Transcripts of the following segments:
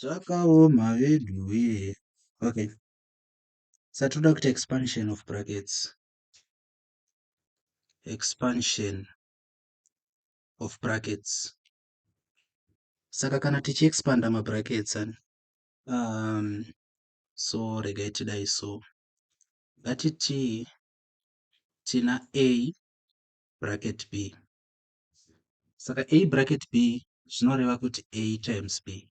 Zvakaoma vedu we. Okay. Satoda kuti expansion of brackets. Expansion of brackets. Saka kana tichiexpanda mabrackets so regai tidai so. Ngatiti tina A bracket B. Saka A bracket B zvinoreva kuti A times B.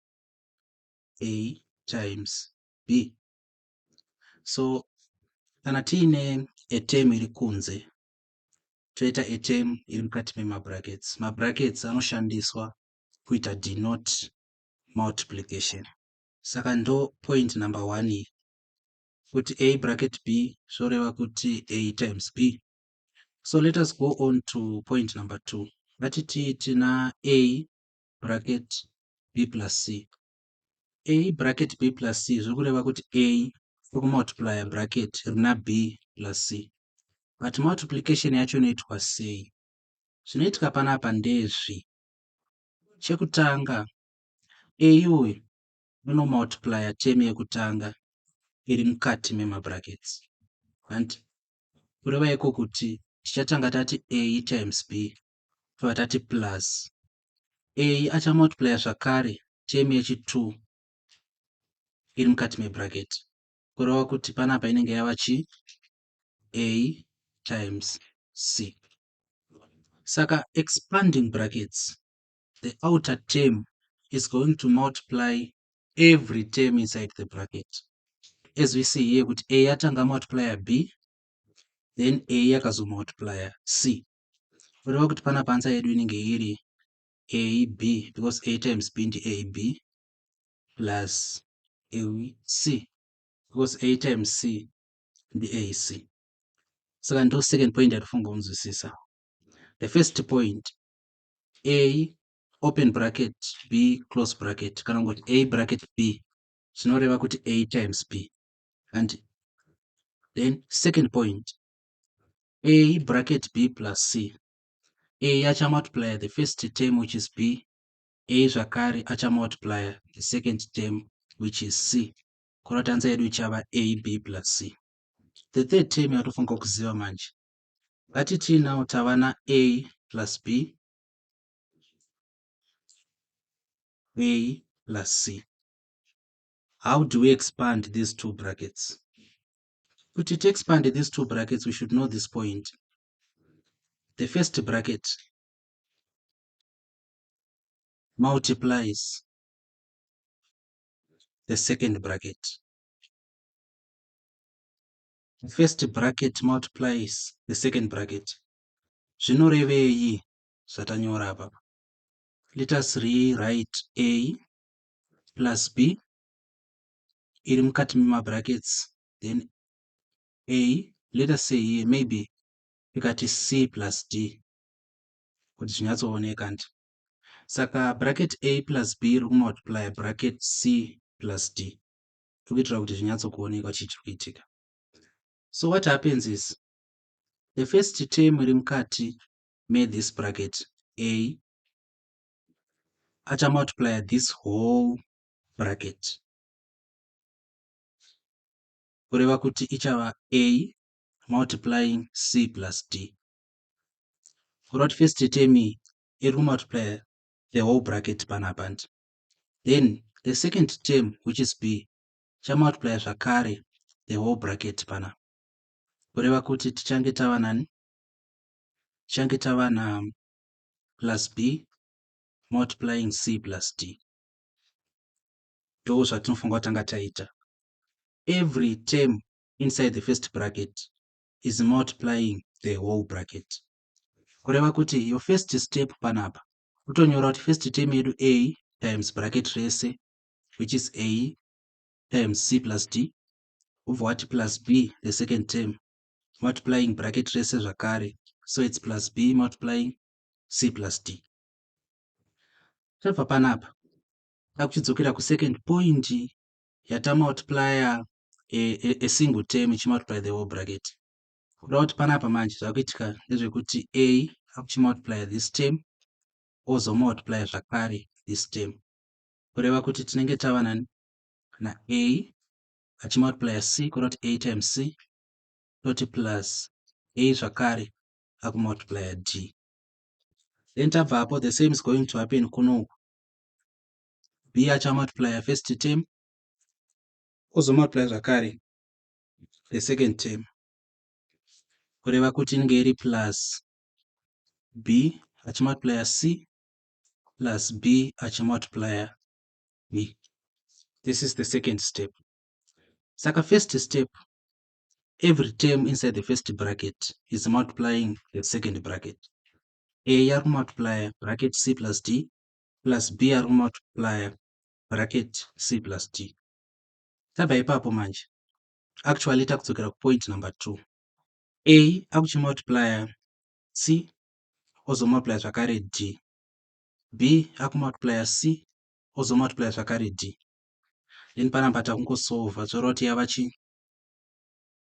A times B. So kana tiine a term iri kunze toita a term iri mukati memabrackets. Mabrackets anoshandiswa kuita denote multiplication. Saka ndo point number 1 iyi. Kuti A bracket B zvoreva kuti A times B. So let us go on to point number 2. Ngatiti tina A bracket B plus C. A bracket B plus C zvokureva kuti A multiply bracket rina B plus C. But multiplication yacho inoitwa sei? Zvinoitika panapa ndezvi. Chekutanga A uyu unomultiply term yekutanga iri mukati memabrackets. And kureva iko kuti tichatanga tati A times B tobva tati plus A achamultiply zvakare term yechi2 iri mukati mebracket. Kureva kuti panapa inenge yava chi A times C. Saka expanding brackets, the outer term is going to multiply every term inside the bracket. As we see here, kuti A yatanga multiplier B, then A yakazo multiplier C. Kureva kuti panapa answer yedu inenge iri AB, because A times B ndi AB plus AC, because A times C ndi AC. Saka ndo second point yatifunga kunzwisisa. The first point, A open bracket B close bracket, kana kuti A bracket B zvinoreva kuti A times B. And then second point, A bracket B plus C. A achamultiply the first term which is B, A zvakare achamultiply the second term which is C. Kurota answer yedu ichava AB plus C. The third term yatofunga kuziva manje. Ngatiti now tavana A plus B, A plus C. How do we expand these two brackets? To expand these two brackets, we should know this point. The first bracket multiplies the second bracket. The first bracket multiplies the second bracket. Zvinorevei zvatanyora apa. Let us rewrite A plus B iri mukati memabrackets, then A, let us say here maybe ikati C plus D kuti zvinyatsooneka ndi. Saka bracket A plus B iri kumultiply bracket C plus D kuitira kuti zvinyatsokuoneka chichiri kuitika. So what happens is the first term iri mukati this bracket A achamultiply this whole bracket. Kureva kuti ichava A multiplying C plus D. Kureva kuti first term iri kumultiply the whole bracket panapa. Then the second term which is B chamultiply zvakare the whole bracket pana. Kureva kuti tichange tava nani? Tichange tava na plus B multiplying C plus D. Ndo zvatinofunga kutanga taita. Every term inside the first bracket is multiplying the whole bracket. Kureva kuti your first step panapa utonyora kuti first term yedu A times bracket rese which is A times C plus D, ubva wati plus B the second term multiplying bracket rese zvakare, so it's plus B multiplying C plus D. Tabva panapa takuchidzokera kusecond point yatamultiplya a single term ichimultiply the whole bracket. Kuda kuti panapa manje zvakuitika ndezvekuti A akuchimultiply this term ozo multiply zvakare this term. kureva kuti tinenge tava na a achimultiply c kureva kuti a times c toti plus a zvakare akumultiply d. Then tabva hapo the same is going to happen kunoku. B achamultiply first term ozomultiply zvakare the second term, kureva kuti inenge iri plus b achimultiply c plus b achimultiply b. This is the second step. Saka first step, every term inside the first bracket is multiplying the second bracket. A are multiply bracket c plus d plus b are multiply bracket c plus d. Tabva ipapo manje actually takudzokera kupoint number 2. A akuchimultiply c ozomultiply zvakare d, b akumultiply c ozomultiply zvakare d. Then panapa takungosolva zvoreva kuti yava chi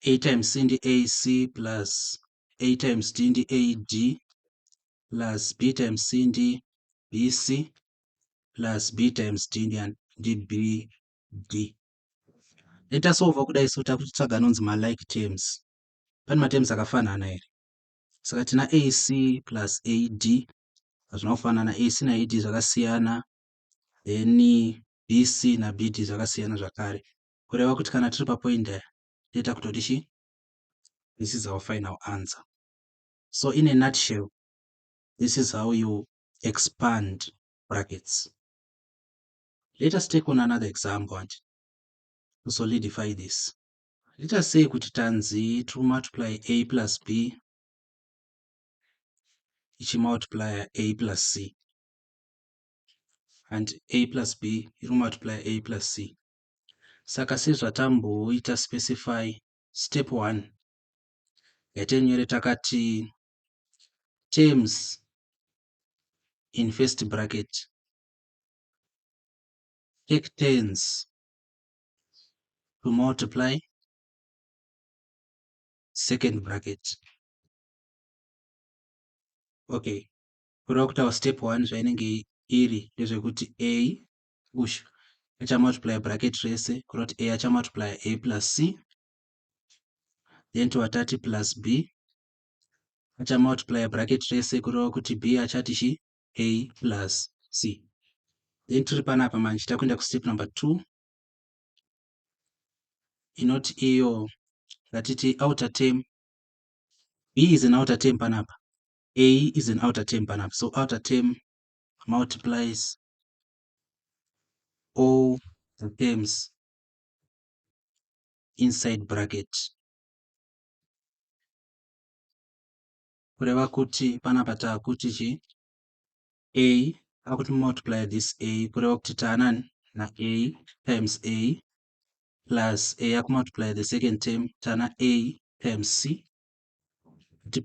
a times c ndi ac plus a times d ndi ad plus b times c ndi bc plus b times d ndi bd. Then tasolva kudai so takutsvaga anonzi malike terms. Pane materms akafanana here, saka tina ac plus ad hazvina kufanana, ac naad zvakasiyana, then bc nabd zvakasiyana zvakare, kureva kuti kana tiri papoint here toita kutoti chi, this is our final answer. So in a nutshell, this is how you expand brackets. Let us take on another example and to solidify this. Let us say kuti tanzi to multiply a plus b ichimultiply a plus c, and a plus b multiply a plus c. Saka sezvatamboita specify step 1 yatenyore takati terms in first bracket take turns to multiply second bracket. Okay, kureva kuti our step 1 zvainenge iri ndezvekuti a ush achamultiply bracket rese kureva kuti a achamultiply a plus c, then tovatati plus b achamultiply bracket rese kureva kuti b achati chi a plus c. Then tiri panapa manje takuenda kustep number 2 inoti iyo ngatiti outer term. B is an outer term panapa, a is an outer term panapa, so outer term multiplies all the terms inside bracket, kureva kuti panapa taakuti chi a akuti multiply this a, kureva kuti taana na a times a plus a akumultiply the second term taana a times c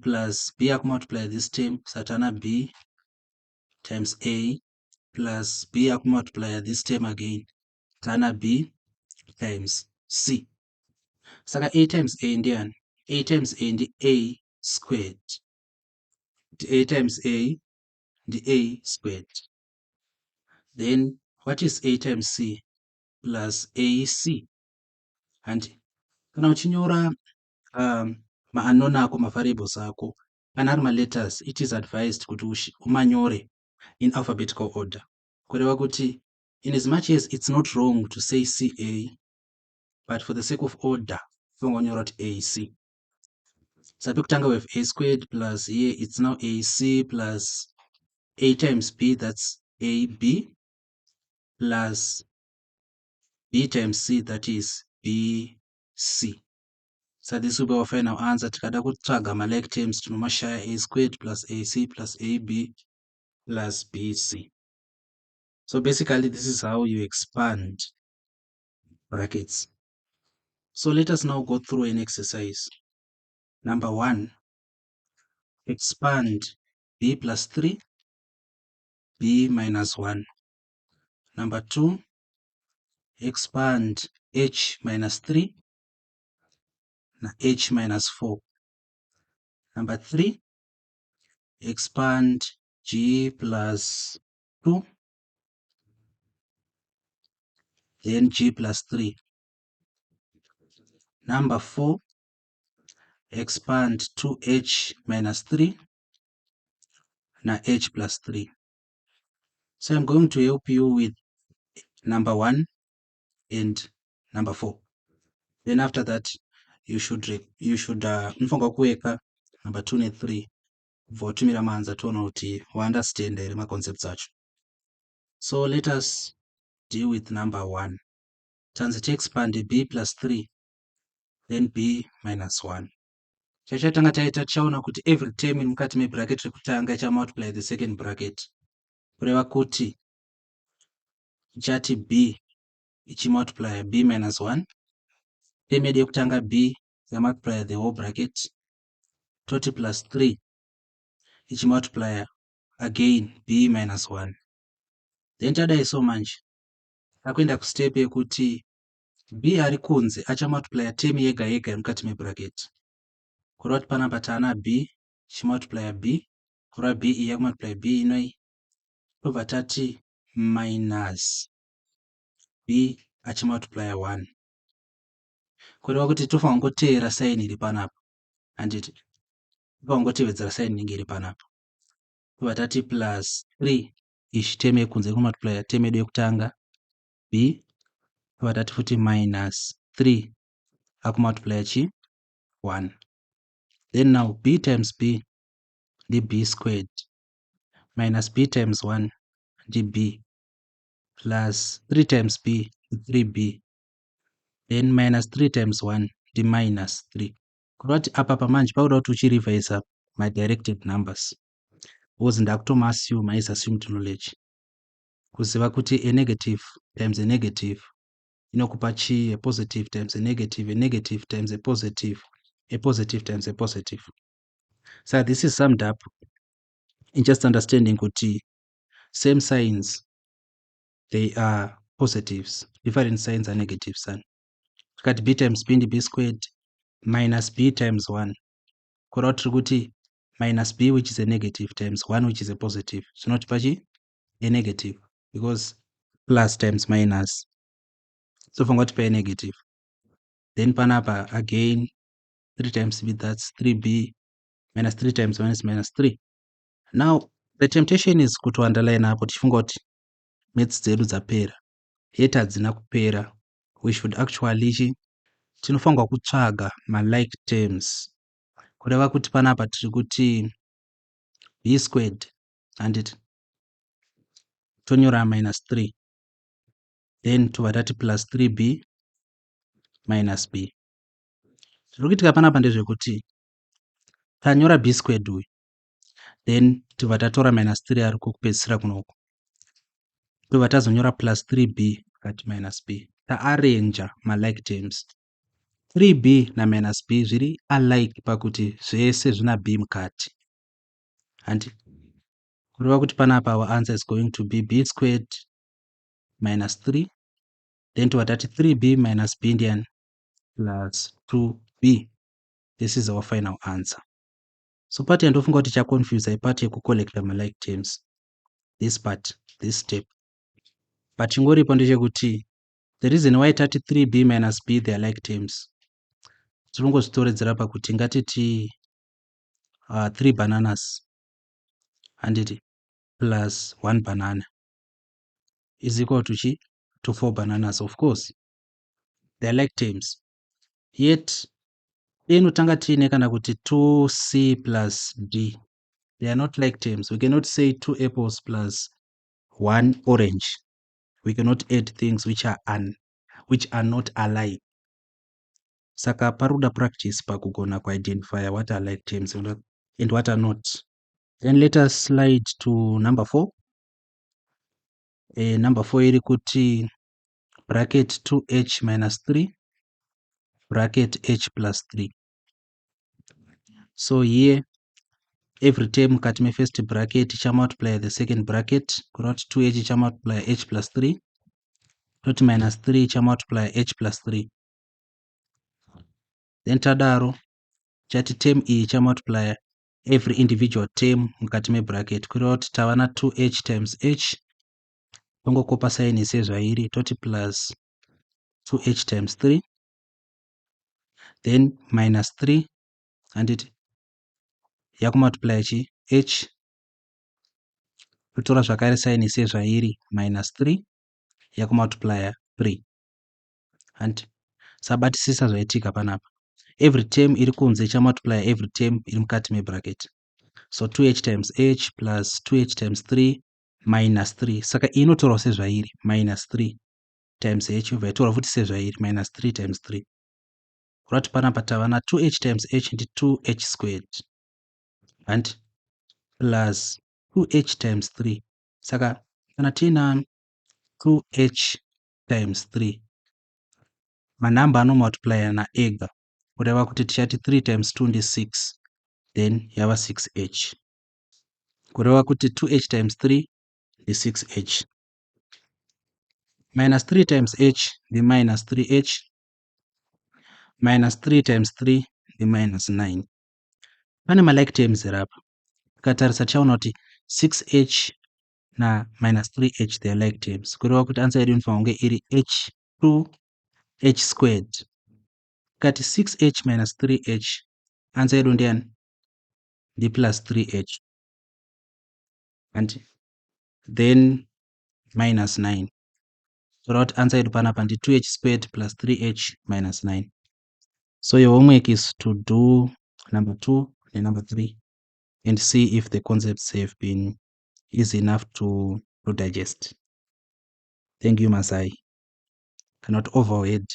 plus b akumultiply this term satana b times a plus b akumultiply this term again taana b times c. Saka a times a ndiani? A times a ndi a squared, a times a ndi a squared. Then what is a times c? Plus ac. And kana uchinyora ma-unknown ako, ma-variables ako, kana ari ma-letters, it is advised kuti umanyore in alphabetical order, kureva kuti in as much as it's not wrong to say ca, but for the sake of order tongonyora kuti ac. So pekutanga we have a squared plus here it's now ac plus a times b, that's ab, plus b times c, that is bc. So this will be our final answer. Tikada kutsvaga ma-like terms tinomashaya a squared plus ac plus ab plus bc. So basically this is how you expand brackets. So let us now go through an exercise. Number 1, expand b plus 3, b minus 1. Number 2, expand h minus 3 na h minus 4. Number 3, expand g plus 2 then g plus 3. Number 4, expand 2h minus 3 na h plus 3. So I'm going to help you with number 1 and number 4. Then after that, you should unofanirwa kuweka number 2 ne 3 votumira manza toona kuti understand here maconcepts acho. So let us deal with number 1. Tanzi tiexpand b plus 3 then b minus 1. Chachatanga taita tichaona kuti every term iri mukati mebracket rekutanga ichamultiply the second bracket. Kureva kuti ichati b ichimultiply b minus 1. Term yedu yekutanga b yamultiply the whole bracket. Toti plus 3 ichimultiply again b minus 1. Then tadai so manje takuenda kustep yekuti b ari kunze achamultiply term yega yega mukati mebracket. Kureva kuti panapa taana b ichimultiply b, kureva b iyi yakumultiply b inoi, tobva tati minus b achimultiply 1. Kureva kuti tofanira kungoteera sign iri panapa, handiti tofanira kungotevedzera sign inenge iri panapa. Tobva tati plus 3 ichi term yekunze kumultiply term yedu yekutanga b, tobva tati futi minus 3 akumultiply chi 1. Then now b times b ndi b squared minus b times 1 ndi b plus 3 times b ndi 3b, then minus 3 times 1 ndi minus 3. Kureva kuti apa pamanje pauda kuti uchirevisa directed numbers because ndakutomaassume as assumed knowledge kuziva kuti a negative times a negative inokupa chi, a positive times a negative times a positive times a positive. So this is summed up in just understanding kuti same signs they are positives, different signs are negatives. Tikati b times b ndi b squared minus b times 1. Kureva tiri kuti minus b which is a negative times 1 which is a positive zvinotipa chi, a negative, because plus times minus sofanira kutipa a negative. Then panapa again 3 times b, that's 3b minus 3 times 1 is minus 3. Now the temptation is kuti underline apo tichifunga kuti maths dzedu dzapera, yet hadzina kupera. We should actually tinofanirwa kutsvaga malike terms. Kureva kuti panapa tiri kuti b squared handiti tonyora minus 3 then tobva tati plus 3b minus b. Zviri kuitika panapa ndezvekuti tanyora b squared uyu then tobva tatora minus 3 ari kokupedzisira kunoku, tobva tazonyora plus 3b kati minus b. Taarenja malike terms. 3b na minus b zviri alike pakuti zvese zvina b mukati, handi kureva kuti panapa our answer is going to be b squared minus 3 then tobva tati 3b minus b ndiani plus 2b. This is our final answer. So part yandofunga kuti chaconfuse ipart yekucollecta malike terms, this part, this step, but chingoripo ndechekuti the reason why tati 3b minus b they are like terms tinongozvitoredzera pakuti ngatiti 3 bananas handiti plus 1 banana is equal to chi, to 4 bananas. Of course they are like terms, yet inotanga tiine kana kuti 2c plus d, they are not like terms. We cannot say 2 apples plus 1 orange. We cannot add things which are not alike. Saka paruda practice pakugona kuidentify what are like terms and what are not. Then let us slide to number 4. Number 4 iri kuti bracket 2h minus 3 bracket h plus 3. So here every term mukati me first bracket multiply the second bracket, kureva kuti 2h multiply h plus 3 toti minus 3 multiply h plus 3. Then tadaro chati term iyi multiply every individual term mukati me bracket, kureva kuti tava na 2h times h tongokopa sign sezvairi toti plus 2h times 3, then minus 3, handiti yakumultiply chi h, kutora zvakare saini sezvairi minus 3 yakumultiply 3, handi sabatisisa zvaitika panapa. Every term iri kunze ichamultiply every term iri mukati mebracket. So 2h times h plus 2h times 3 minus 3. Saka inotorwa sezvairi minus 3 times h yobva yatorwa futi sezvairi minus 3 times 3. Kurati panapa tava na 2h times h ndi 2h squared and plus 2h times 3. Saka kana tiina 2h times 3 manamba anomultiplyana ega, kureva kuti tichati 3 times 2 ndi 6, then yava 6h, kureva kuti 2h times 3 ndi 6h, minus 3 times h ndi minus 3h, minus 3 times 3 ndi minus 9. Pane malike terms rapa, tikatarisa tichaona kuti 6h na minus 3h they are like terms, kureva kuti answer yedu inofanira kunge iri h2h squared. Kati 6h minus 3h answer yedu ndiani? Ndi plus 3h, and then minus 9. So that answer yedu panapa ndi 2h squared plus 3h minus 9. So your homework is to do number 2 and number 3 and see if the concepts have been easy enough to digest. Thank you, Masai. Cannot overhead.